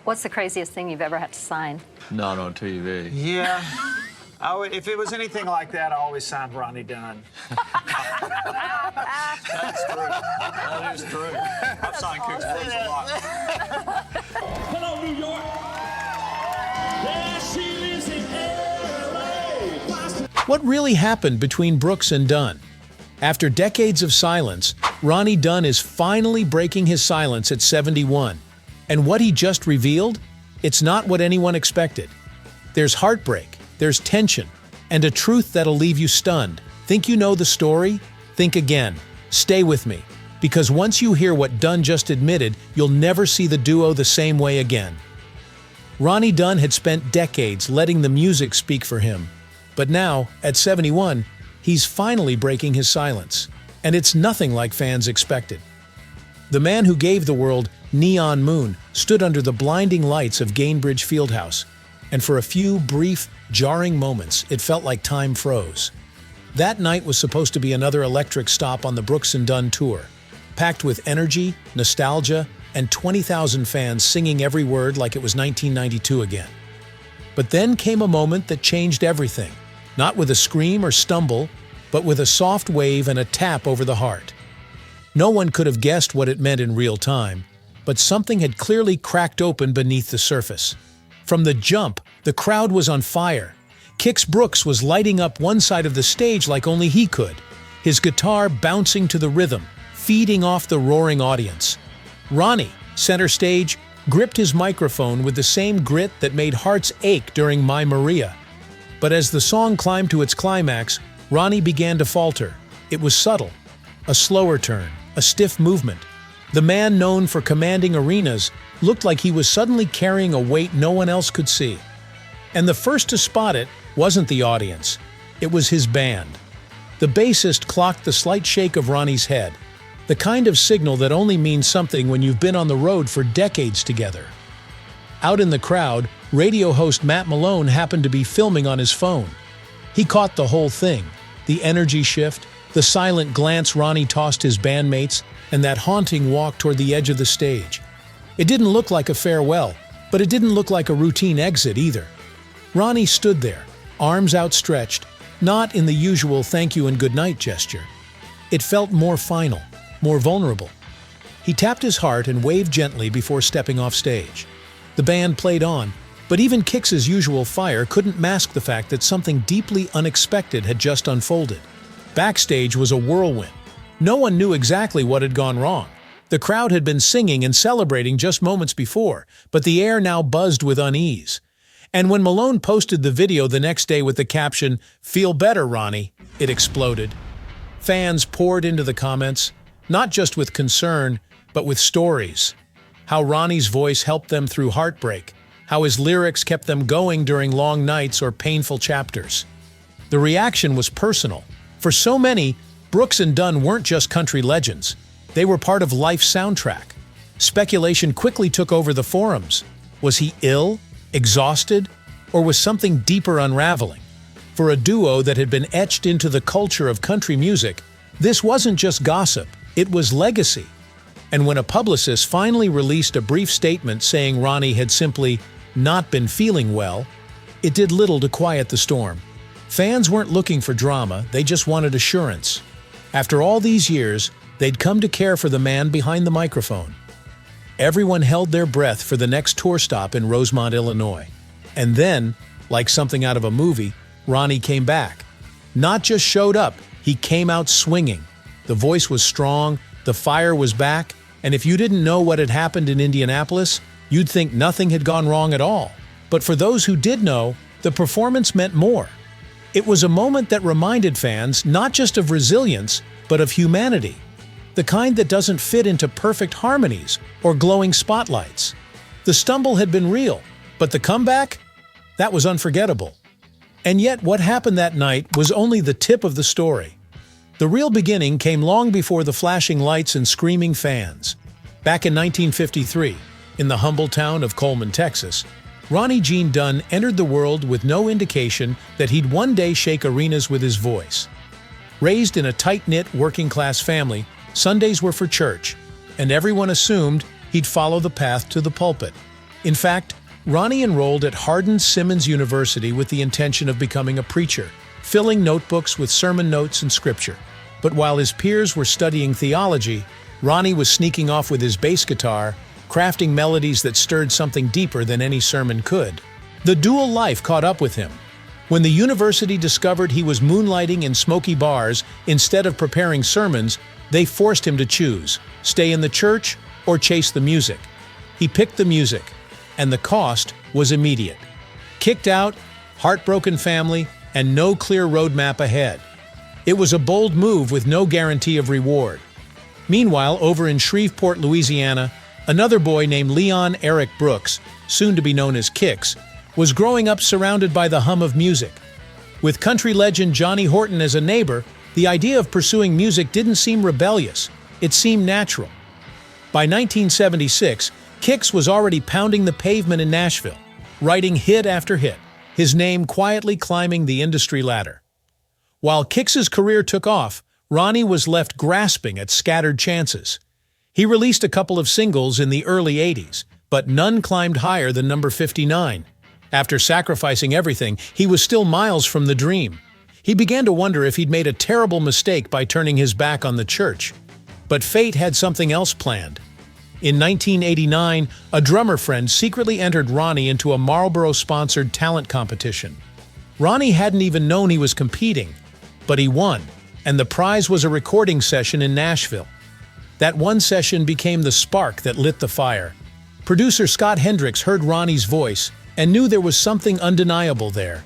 What's the craziest thing you've ever had to sign? Not on TV. Yeah. If it was anything like that, I always signed Ronnie Dunn. That's true. That is true. I've signed Cook's books a lot. Hello, New York. There she lives in LA. What really happened between Brooks and Dunn? After decades of silence, Ronnie Dunn is finally breaking his silence at 71. And what he just revealed? It's not what anyone expected. There's heartbreak, there's tension, and a truth that'll leave you stunned. Think you know the story? Think again. Stay with me, because once you hear what Dunn just admitted, you'll never see the duo the same way again. Ronnie Dunn had spent decades letting the music speak for him. But now, at 71, he's finally breaking his silence. And it's nothing like fans expected. The man who gave the world Neon Moon stood under the blinding lights of Gainbridge Fieldhouse, and for a few brief, jarring moments, it felt like time froze. That night was supposed to be another electric stop on the Brooks and Dunn tour, packed with energy, nostalgia, and 20,000 fans singing every word like it was 1992 again. But then came a moment that changed everything, not with a scream or stumble, but with a soft wave and a tap over the heart. No one could have guessed what it meant in real time, but something had clearly cracked open beneath the surface. From the jump, the crowd was on fire. Kix Brooks was lighting up one side of the stage like only he could, his guitar bouncing to the rhythm, feeding off the roaring audience. Ronnie, center stage, gripped his microphone with the same grit that made hearts ache during My Maria. But as the song climbed to its climax, Ronnie began to falter. It was subtle, a slower turn, a stiff movement. The man known for commanding arenas looked like he was suddenly carrying a weight no one else could see. And the first to spot it wasn't the audience. It was his band. The bassist clocked the slight shake of Ronnie's head, the kind of signal that only means something when you've been on the road for decades together. Out in the crowd, radio host Matt Malone happened to be filming on his phone. He caught the whole thing, the energy shift, the silent glance Ronnie tossed his bandmates, and that haunting walk toward the edge of the stage. It didn't look like a farewell, but it didn't look like a routine exit either. Ronnie stood there, arms outstretched, not in the usual thank you and good night gesture. It felt more final, more vulnerable. He tapped his heart and waved gently before stepping off stage. The band played on, but even Kix's usual fire couldn't mask the fact that something deeply unexpected had just unfolded. Backstage was a whirlwind. No one knew exactly what had gone wrong. The crowd had been singing and celebrating just moments before, but the air now buzzed with unease. And when Malone posted the video the next day with the caption, "Feel better, Ronnie," it exploded. Fans poured into the comments, not just with concern, but with stories. How Ronnie's voice helped them through heartbreak, how his lyrics kept them going during long nights or painful chapters. The reaction was personal. For so many, Brooks and Dunn weren't just country legends. They were part of life's soundtrack. Speculation quickly took over the forums. Was he ill, exhausted, or was something deeper unraveling? For a duo that had been etched into the culture of country music, this wasn't just gossip, it was legacy. And when a publicist finally released a brief statement saying Ronnie had simply not been feeling well, it did little to quiet the storm. Fans weren't looking for drama, they just wanted assurance. After all these years, they'd come to care for the man behind the microphone. Everyone held their breath for the next tour stop in Rosemont, Illinois. And then, like something out of a movie, Ronnie came back. Not just showed up, he came out swinging. The voice was strong, the fire was back, and if you didn't know what had happened in Indianapolis, you'd think nothing had gone wrong at all. But for those who did know, the performance meant more. It was a moment that reminded fans not just of resilience, but of humanity. The kind that doesn't fit into perfect harmonies or glowing spotlights. The stumble had been real, but the comeback? That was unforgettable. And yet what happened that night was only the tip of the story. The real beginning came long before the flashing lights and screaming fans. Back in 1953, in the humble town of Coleman, Texas, Ronnie Gene Dunn entered the world with no indication that he'd one day shake arenas with his voice. Raised in a tight-knit working-class family, Sundays were for church, and everyone assumed he'd follow the path to the pulpit. In fact, Ronnie enrolled at Hardin-Simmons University with the intention of becoming a preacher, filling notebooks with sermon notes and scripture. But while his peers were studying theology, Ronnie was sneaking off with his bass guitar, crafting melodies that stirred something deeper than any sermon could. The dual life caught up with him. When the university discovered he was moonlighting in smoky bars instead of preparing sermons, they forced him to choose, stay in the church or chase the music. He picked the music, and the cost was immediate. Kicked out, heartbroken family, and no clear roadmap ahead. It was a bold move with no guarantee of reward. Meanwhile, over in Shreveport, Louisiana, another boy named Leon Eric Brooks, soon to be known as Kix, was growing up surrounded by the hum of music. With country legend Johnny Horton as a neighbor, the idea of pursuing music didn't seem rebellious, it seemed natural. By 1976, Kix was already pounding the pavement in Nashville, writing hit after hit, his name quietly climbing the industry ladder. While Kix's career took off, Ronnie was left grasping at scattered chances. He released a couple of singles in the early 80s, but none climbed higher than number 59. After sacrificing everything, he was still miles from the dream. He began to wonder if he'd made a terrible mistake by turning his back on the church. But fate had something else planned. In 1989, a drummer friend secretly entered Ronnie into a Marlboro-sponsored talent competition. Ronnie hadn't even known he was competing, but he won, and the prize was a recording session in Nashville. That one session became the spark that lit the fire. Producer Scott Hendricks heard Ronnie's voice and knew there was something undeniable there.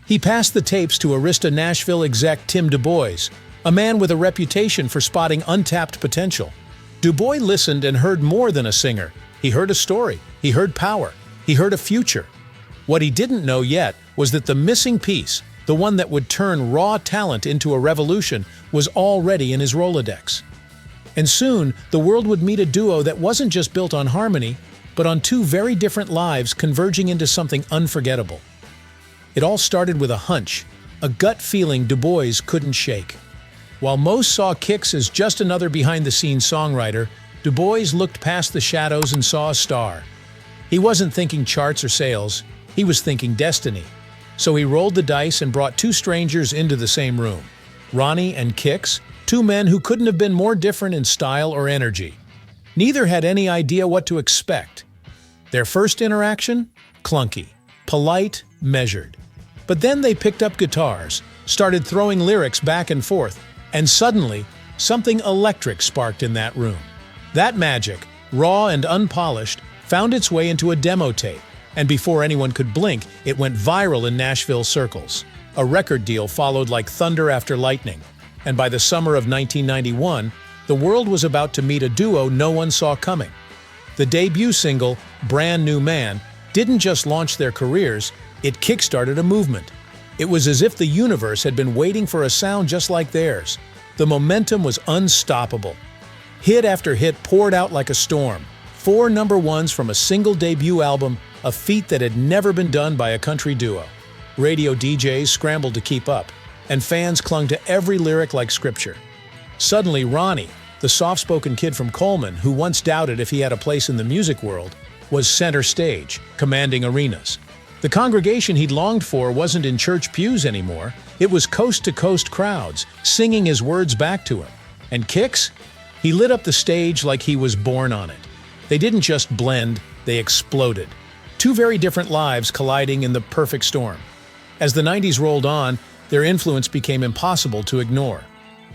He passed the tapes to Arista Nashville exec Tim Du Bois, a man with a reputation for spotting untapped potential. Du Bois listened and heard more than a singer. He heard a story, he heard power, he heard a future. What he didn't know yet was that the missing piece, the one that would turn raw talent into a revolution, was already in his Rolodex. And soon, the world would meet a duo that wasn't just built on harmony, but on two very different lives converging into something unforgettable. It all started with a hunch, a gut feeling Du Bois couldn't shake. While most saw Kix as just another behind-the-scenes songwriter, Du Bois looked past the shadows and saw a star. He wasn't thinking charts or sales, he was thinking destiny. So he rolled the dice and brought two strangers into the same room. Ronnie and Kix, two men who couldn't have been more different in style or energy. Neither had any idea what to expect. Their first interaction? Clunky. Polite, measured. But then they picked up guitars, started throwing lyrics back and forth, and suddenly, something electric sparked in that room. That magic, raw and unpolished, found its way into a demo tape, and before anyone could blink, it went viral in Nashville circles. A record deal followed like thunder after lightning, and by the summer of 1991, the world was about to meet a duo no one saw coming. The debut single, Brand New Man, didn't just launch their careers, it kickstarted a movement. It was as if the universe had been waiting for a sound just like theirs. The momentum was unstoppable. Hit after hit poured out like a storm. 4 number ones from a single debut album, a feat that had never been done by a country duo. Radio DJs scrambled to keep up, and fans clung to every lyric like scripture. Suddenly, Ronnie, the soft-spoken kid from Coleman who once doubted if he had a place in the music world, was center stage, commanding arenas. The congregation he'd longed for wasn't in church pews anymore. It was coast-to-coast crowds, singing his words back to him. And Kix? He lit up the stage like he was born on it. They didn't just blend, they exploded. Two very different lives colliding in the perfect storm. As the 90s rolled on, their influence became impossible to ignore.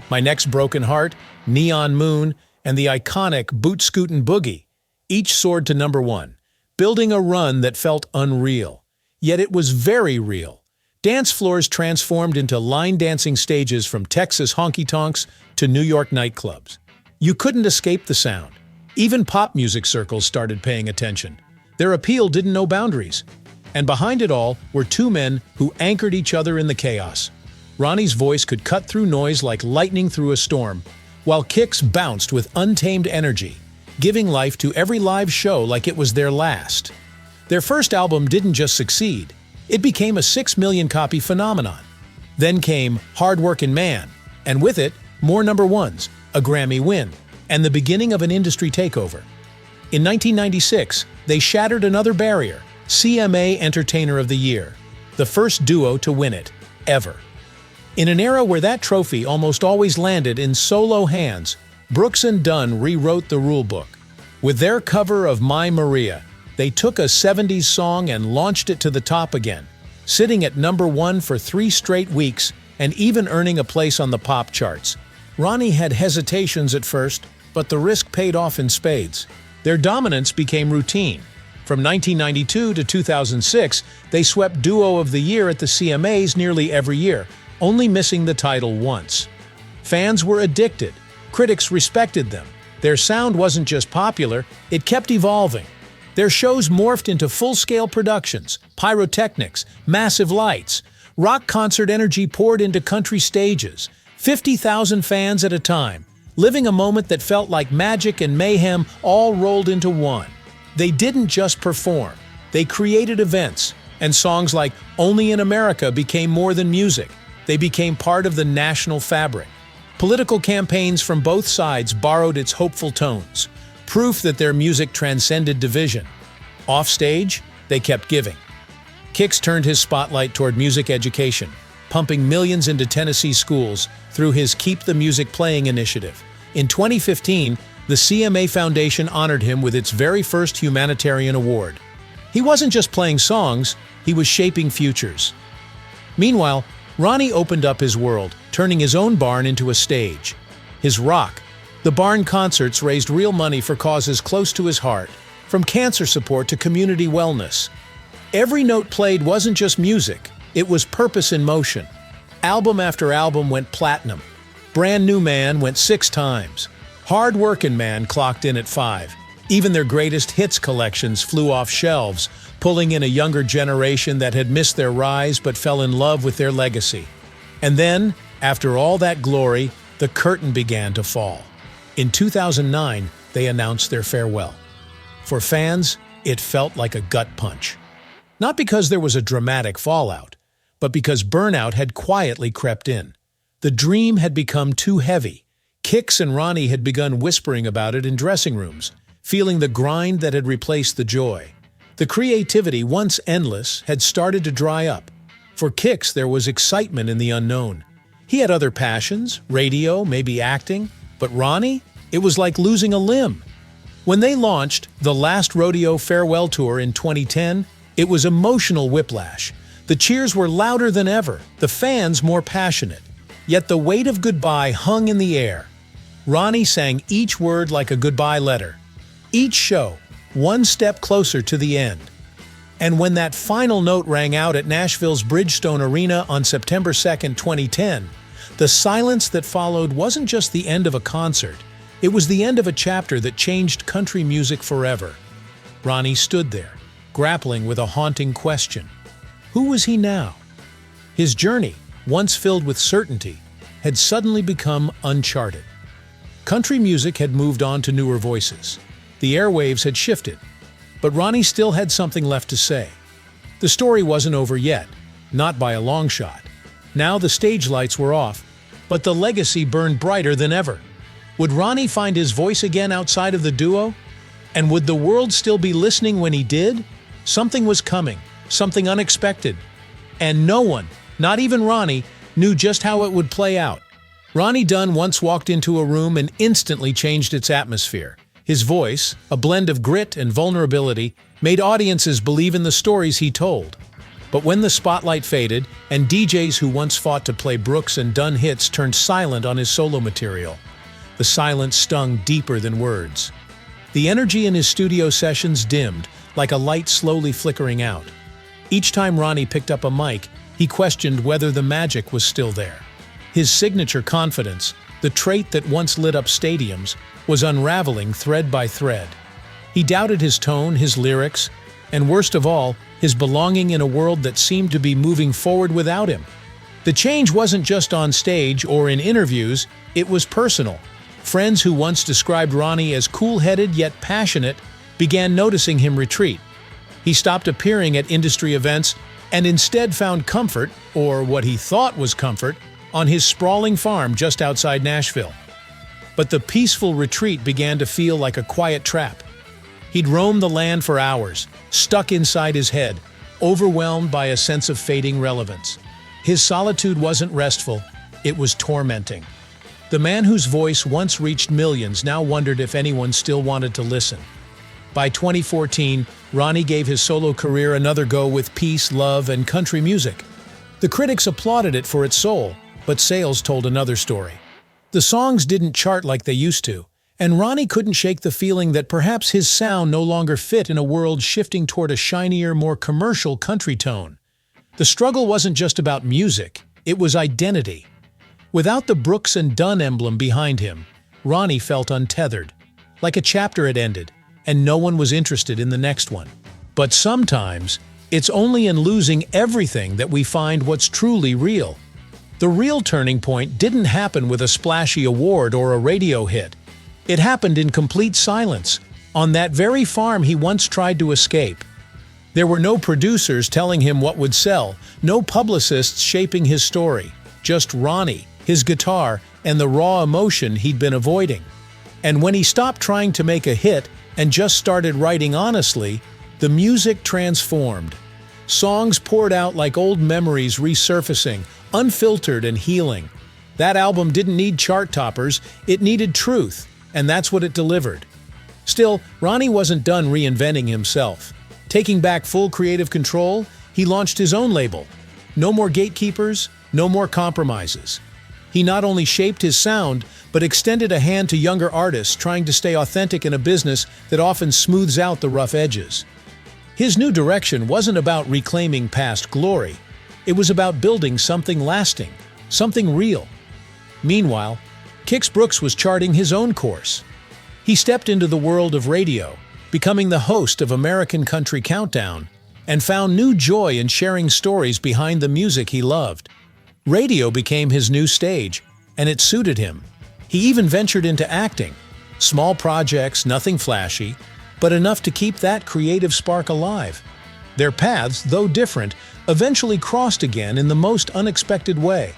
My Next Broken Heart, Neon Moon, and the iconic Boot Scootin' Boogie each soared to number 1, building a run that felt unreal. Yet it was very real. Dance floors transformed into line-dancing stages from Texas honky-tonks to New York nightclubs. You couldn't escape the sound. Even pop music circles started paying attention. Their appeal didn't know boundaries. And behind it all were two men who anchored each other in the chaos. Ronnie's voice could cut through noise like lightning through a storm, while Kix bounced with untamed energy, giving life to every live show like it was their last. Their first album didn't just succeed, it became a 6 million copy phenomenon. Then came Hard Workin' Man, and with it, more number ones, a Grammy win, and the beginning of an industry takeover. In 1996, they shattered another barrier, CMA Entertainer of the Year, the first duo to win it, ever. In an era where that trophy almost always landed in solo hands, Brooks and Dunn rewrote the rulebook. With their cover of My Maria, they took a 70s song and launched it to the top again, sitting at #1 for 3 straight weeks and even earning a place on the pop charts. Ronnie had hesitations at first, but the risk paid off in spades. Their dominance became routine. From 1992 to 2006, they swept Duo of the Year at the CMAs nearly every year, only missing the title once. Fans were addicted. Critics respected them. Their sound wasn't just popular, it kept evolving. Their shows morphed into full-scale productions, pyrotechnics, massive lights. Rock concert energy poured into country stages, 50,000 fans at a time, living a moment that felt like magic and mayhem all rolled into one. They didn't just perform, they created events, and songs like Only in America became more than music. They became part of the national fabric. Political campaigns from both sides borrowed its hopeful tones, proof that their music transcended division. Offstage, they kept giving. Kix turned his spotlight toward music education, pumping millions into Tennessee schools through his Keep the Music Playing initiative. In 2015, the CMA Foundation honored him with its very first humanitarian award. He wasn't just playing songs, he was shaping futures. Meanwhile, Ronnie opened up his world, turning his own barn into a stage. His rock, the barn concerts raised real money for causes close to his heart, from cancer support to community wellness. Every note played wasn't just music, it was purpose in motion. Album after album went platinum. Brand New Man went 6 times. Hard Workin' Man clocked in at 5. Even their greatest hits collections flew off shelves, pulling in a younger generation that had missed their rise but fell in love with their legacy. And then, after all that glory, the curtain began to fall. In 2009, they announced their farewell. For fans, it felt like a gut punch. Not because there was a dramatic fallout, but because burnout had quietly crept in. The dream had become too heavy. Kix and Ronnie had begun whispering about it in dressing rooms, feeling the grind that had replaced the joy. The creativity, once endless, had started to dry up. For Kix, there was excitement in the unknown. He had other passions, radio, maybe acting, but Ronnie? It was like losing a limb. When they launched the Last Rodeo Farewell Tour in 2010, it was emotional whiplash. The cheers were louder than ever, the fans more passionate. Yet the weight of goodbye hung in the air. Ronnie sang each word like a goodbye letter. Each show, one step closer to the end. And when that final note rang out at Nashville's Bridgestone Arena on September 2, 2010, the silence that followed wasn't just the end of a concert, it was the end of a chapter that changed country music forever. Ronnie stood there, grappling with a haunting question. Who was he now? His journey, once filled with certainty, had suddenly become uncharted. Country music had moved on to newer voices. The airwaves had shifted, but Ronnie still had something left to say. The story wasn't over yet, not by a long shot. Now the stage lights were off, but the legacy burned brighter than ever. Would Ronnie find his voice again outside of the duo? And would the world still be listening when he did? Something was coming, something unexpected. And no one, not even Ronnie, knew just how it would play out. Ronnie Dunn once walked into a room and instantly changed its atmosphere. His voice, a blend of grit and vulnerability, made audiences believe in the stories he told. But when the spotlight faded, and DJs who once fought to play Brooks and Dunn hits turned silent on his solo material, the silence stung deeper than words. The energy in his studio sessions dimmed, like a light slowly flickering out. Each time Ronnie picked up a mic, he questioned whether the magic was still there. His signature confidence, the trait that once lit up stadiums, was unraveling thread by thread. He doubted his tone, his lyrics, and worst of all, his belonging in a world that seemed to be moving forward without him. The change wasn't just on stage or in interviews, it was personal. Friends who once described Ronnie as cool-headed yet passionate began noticing him retreat. He stopped appearing at industry events and instead found comfort, or what he thought was comfort, on his sprawling farm just outside Nashville. But the peaceful retreat began to feel like a quiet trap. He'd roam the land for hours, stuck inside his head, overwhelmed by a sense of fading relevance. His solitude wasn't restful, it was tormenting. The man whose voice once reached millions now wondered if anyone still wanted to listen. By 2014, Ronnie gave his solo career another go with peace, love, and country music. The critics applauded it for its soul, but sales told another story. The songs didn't chart like they used to, and Ronnie couldn't shake the feeling that perhaps his sound no longer fit in a world shifting toward a shinier, more commercial country tone. The struggle wasn't just about music, it was identity. Without the Brooks and Dunn emblem behind him, Ronnie felt untethered, like a chapter had ended, and no one was interested in the next one. But sometimes, it's only in losing everything that we find what's truly real. The real turning point didn't happen with a splashy award or a radio hit. It happened in complete silence, on that very farm he once tried to escape. There were no producers telling him what would sell, no publicists shaping his story, just Ronnie, his guitar, and the raw emotion he'd been avoiding. And when he stopped trying to make a hit and just started writing honestly, the music transformed. Songs poured out like old memories resurfacing, unfiltered and healing. That album didn't need chart toppers, it needed truth, and that's what it delivered. Still, Ronnie wasn't done reinventing himself. Taking back full creative control, he launched his own label. No more gatekeepers, no more compromises. He not only shaped his sound, but extended a hand to younger artists trying to stay authentic in a business that often smooths out the rough edges. His new direction wasn't about reclaiming past glory. It was about building something lasting, something real. Meanwhile, Kix Brooks was charting his own course. He stepped into the world of radio, becoming the host of American Country Countdown, and found new joy in sharing stories behind the music he loved. Radio became his new stage, and it suited him. He even ventured into acting. Small projects, nothing flashy, but enough to keep that creative spark alive. Their paths, though different, eventually crossed again in the most unexpected way.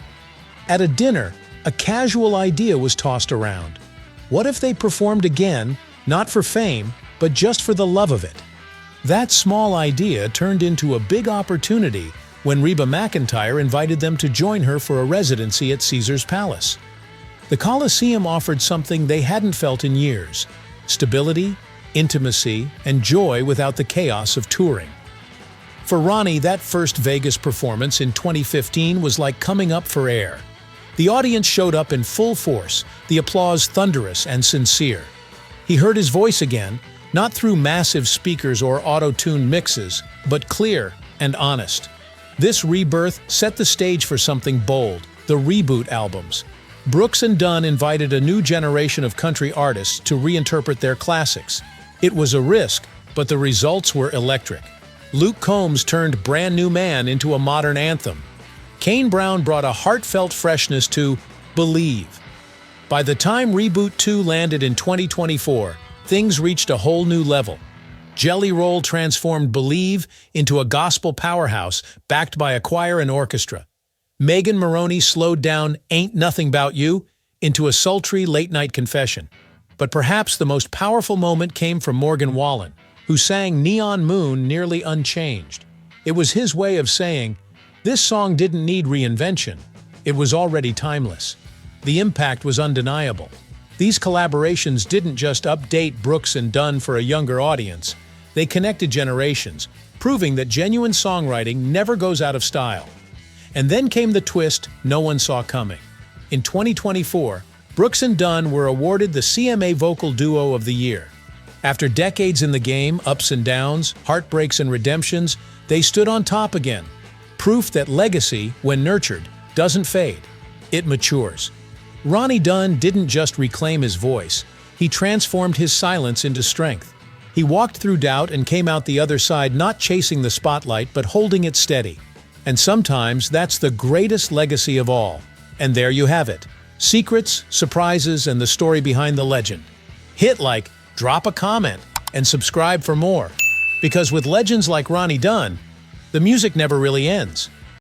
At a dinner, a casual idea was tossed around. What if they performed again, not for fame, but just for the love of it? That small idea turned into a big opportunity when Reba McEntire invited them to join her for a residency at Caesar's Palace. The Coliseum offered something they hadn't felt in years: stability, intimacy, and joy without the chaos of touring. For Ronnie, that first Vegas performance in 2015 was like coming up for air. The audience showed up in full force, the applause thunderous and sincere. He heard his voice again, not through massive speakers or auto-tuned mixes, but clear and honest. This rebirth set the stage for something bold: the reboot albums. Brooks and Dunn invited a new generation of country artists to reinterpret their classics. It was a risk, but the results were electric. Luke Combs turned Brand New Man into a modern anthem. Kane Brown brought a heartfelt freshness to Believe. By the time Reboot 2 landed in 2024, things reached a whole new level. Jelly Roll transformed Believe into a gospel powerhouse backed by a choir and orchestra. Megan Moroney slowed down Ain't Nothing 'Bout You into a sultry late-night confession. But perhaps the most powerful moment came from Morgan Wallen, who sang Neon Moon nearly unchanged. It was his way of saying, this song didn't need reinvention. It was already timeless. The impact was undeniable. These collaborations didn't just update Brooks and Dunn for a younger audience. They connected generations, proving that genuine songwriting never goes out of style. And then came the twist no one saw coming. In 2024, Brooks and Dunn were awarded the CMA Vocal Duo of the Year. After decades in the game, ups and downs, heartbreaks and redemptions, they stood on top again. Proof that legacy, when nurtured, doesn't fade. It matures. Ronnie Dunn didn't just reclaim his voice. He transformed his silence into strength. He walked through doubt and came out the other side not chasing the spotlight but holding it steady. And sometimes that's the greatest legacy of all. And there you have it. Secrets, surprises, and the story behind the legend. Hit like, drop a comment, and subscribe for more. Because with legends like Ronnie Dunn, the music never really ends.